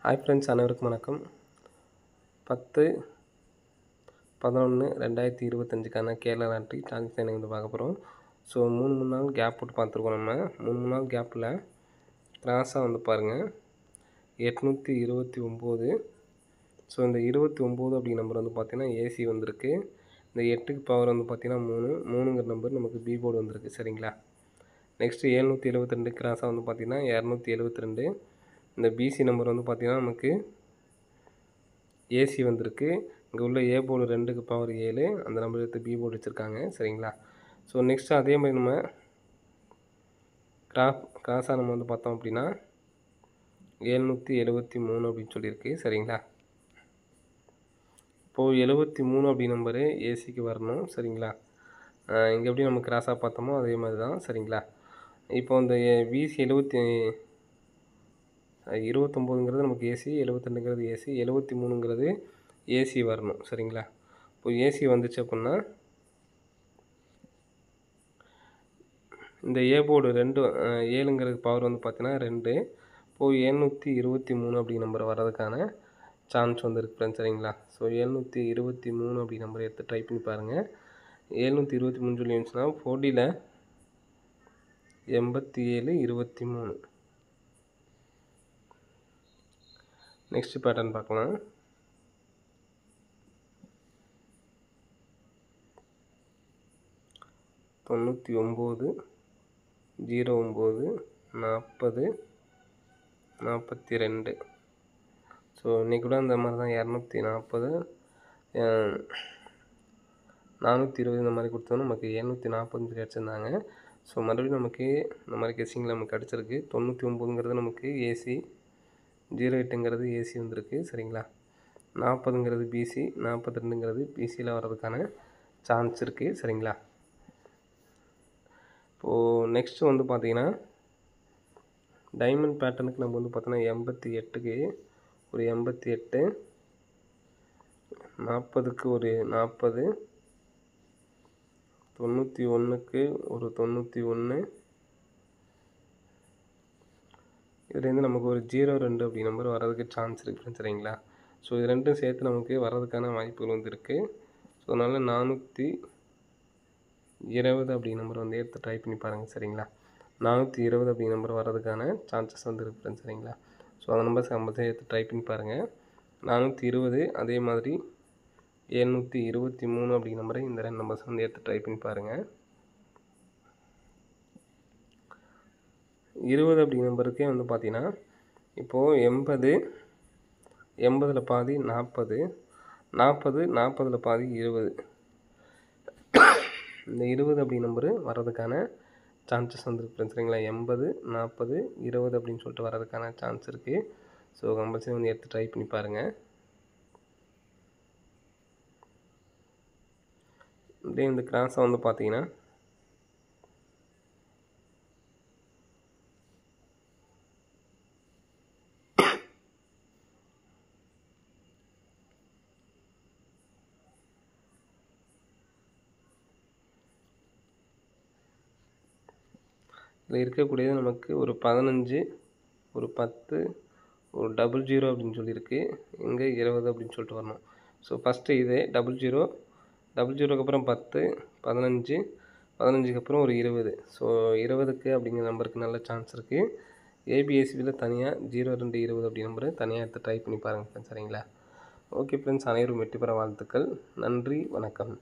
Hi friends, அனைவருக்கும் வணக்கம். 10/11/2025க்கான Kerala lottery transaction வந்து பார்க்க போகிறோம். ஸோ 3 நாள் கேப் போட்டு பார்த்துருக்கோம். நம்ம 3 நாள் கேப்பில் கிராஸாக வந்து பாருங்கள் 829. ஸோ இந்த 29 அப்படிங்கிற நம்பர் வந்து பார்த்திங்கன்னா ஏசி வந்திருக்கு. இந்த 8க்கு பவர் வந்து பார்த்திங்கன்னா 3ங்கிற நம்பர் நமக்கு பி போர்டு வந்திருக்கு. சரிங்களா. நெக்ஸ்ட்டு 772 கிராஸாக வந்து பார்த்திங்கன்னா 272. இந்த பிசி நம்பர் வந்து பார்த்திங்கன்னா நமக்கு ஏசி வந்திருக்கு. இங்கே உள்ள ஏ போர்டு 2க்கு பவர் 7, அந்த நம்பர் எடுத்து பி போர்டு வச்சுருக்காங்க. சரிங்களா. ஸோ நெக்ஸ்ட்டு அதே மாதிரி நம்ம கிராஸாக நம்ம வந்து பார்த்தோம் அப்படின்னா 773 அப்படின்னு சொல்லியிருக்கு. சரிங்களா. இப்போது 73 அப்படி நம்பரு ஏசிக்கு வரணும். சரிங்களா. இங்கே எப்படி நம்ம கிராஸாக பார்த்தோமோ அதே மாதிரி தான். சரிங்களா. இப்போ இந்த பிசி 29ங்கிறது நமக்கு ஏசி, 72ங்கிறது ஏசி, 73ங்கிறது ஏசி வரணும். சரிங்களா. இப்போ ஏசி வந்துச்சு அப்படின்னா இந்த ஏ போர்டு 7ங்கிறது பவர் வந்து பார்த்தீங்கன்னா 2. இப்போது 723 அப்படி நம்பர் வர்றதுக்கான சான்ஸ் வந்துருக்கு ஃப்ரெண்ட்ஸ். சரிங்களா. ஸோ 723 அப்படி நம்பர் எடுத்து ட்ரை பண்ணி பாருங்கள். 723 சொல்லி இருந்துச்சுன்னா 40ல் 87 23. நெக்ஸ்ட் பேட்டர்ன் பார்க்கலாம். தொண்ணூற்றி 09 09 40 42. ஸோ இன்றைக்கி கூட இந்த மாதிரி தான் 240 420 இந்த மாதிரி கொடுத்தோம். நமக்கு 745 கிடச்சிருந்தாங்க. ஸோ மறுபடியும் நமக்கு இந்த மாதிரி கெஸ்ஸிங்கில் நமக்கு கிடச்சிருக்கு. 99ங்கிறது நமக்கு ஏசி, 08ங்கிறது ஏசி வந்திருக்கு. சரிங்களா. 40ங்கிறது பிசி, 42ங்கிறது பிசியில் வர்றதுக்கான சான்ஸ் இருக்குது. சரிங்களா. இப்போது நெக்ஸ்ட்டு வந்து பார்த்திங்கன்னா டைமண்ட் பேட்டர்னுக்கு நம்ம வந்து பார்த்தோன்னா 88க்கு ஒரு 88, 40க்கு ஒரு 40, 91க்கு ஒரு 91. இதுலேருந்து நமக்கு ஒரு 02 அப்படி நம்பர் வர்றதுக்கு சான்ஸ் இருக்குது. சரிங்களா. ஸோ இது ரெண்டும் சேர்த்து நமக்கு வர்றதுக்கான வாய்ப்புகள் வந்து இருக்குது. ஸோ அதனால் 420 அப்படி நம்பர் வந்து எடுத்து ட்ரை பண்ணி பாருங்கள். சரிங்களா. 420 அப்படி நம்பர் வர்றதுக்கான சான்சஸ் வந்து இருக்குது. சரிங்களா. ஸோ அந்த நம்பர்ஸ் கம்பல்சரி எடுத்து ட்ரை பண்ணி பாருங்கள். 420 அதே மாதிரி 723 அப்படி நம்பரை இந்த 2 நம்பர்ஸ் வந்து எடுத்து ட்ரை பண்ணி பாருங்கள். 20 அப்படி நம்பருக்கே வந்து பார்த்தீங்கன்னா இப்போது 80ல் பாதி 40, 40ல் பாதி 20. இந்த 20 அப்படி நம்பரு வர்றதுக்கான சான்சஸ் வந்துருக்கு. சரிங்களா. 80 40 20 அப்படின்னு சொல்லிட்டு வர்றதுக்கான சான்ஸ் இருக்குது. ஸோ கம்பல்சரி வந்து எடுத்து ட்ரை பண்ணி பாருங்கள். இதே இந்த கிராஸாக வந்து பார்த்தீங்கன்னா இதில் இருக்கக்கூடியது நமக்கு ஒரு 15, ஒரு 10, ஒரு 00 அப்படின்னு சொல்லியிருக்கு. இங்கே 20 அப்படின்னு சொல்லிட்டு வரணும். ஸோ ஃபஸ்ட்டு இதே 00, 00க்கு அப்புறம் 10, 15, 15க்கு அப்புறம் ஒரு 20. ஸோ 20க்கு அப்படிங்கிற நம்பருக்கு நல்ல சான்ஸ் இருக்குது. ஏபிஎஸ்பியில் தனியாக 02 20 அப்படி நம்பரு தனியாக எடுத்து ட்ரை பண்ணி பாருங்கள். சரிங்களா. ஓகே ஃப்ரெண்ட்ஸ், அனைவரும் வெற்றி பெற வாழ்த்துக்கள். நன்றி, வணக்கம்.